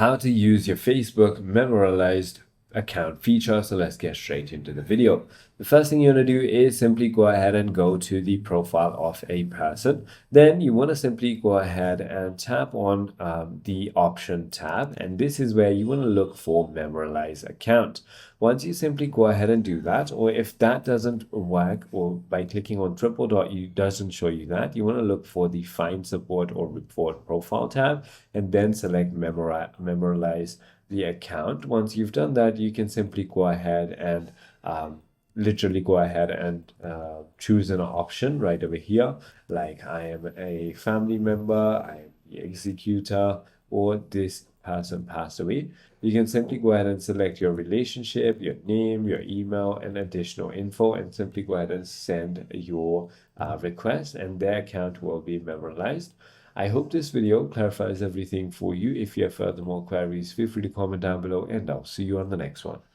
how to use your Facebook Memorialized account feature. So let's get straight into the video. The first thing you want to do is simply go ahead and go to the profile of a person. Then you want to simply go ahead and tap on the option tab, and this is where you want to look for Memorialize account. Once you simply go ahead and do that, or if that doesn't work, or by clicking on triple dot you doesn't show you that, you want to look for the Find Support or Report Profile tab, and then select Memorialize the account. Once you've done that, you can simply go ahead and literally go ahead and choose an option right over here, like I am a family member, I am the executor, or this person passed away. You can simply go ahead and select your relationship, your name, your email, and additional info, and simply go ahead and send your request, and their account will be memorialized. I hope this video clarifies everything for you. If you have further more queries, feel free to comment down below, and I'll see you on the next one.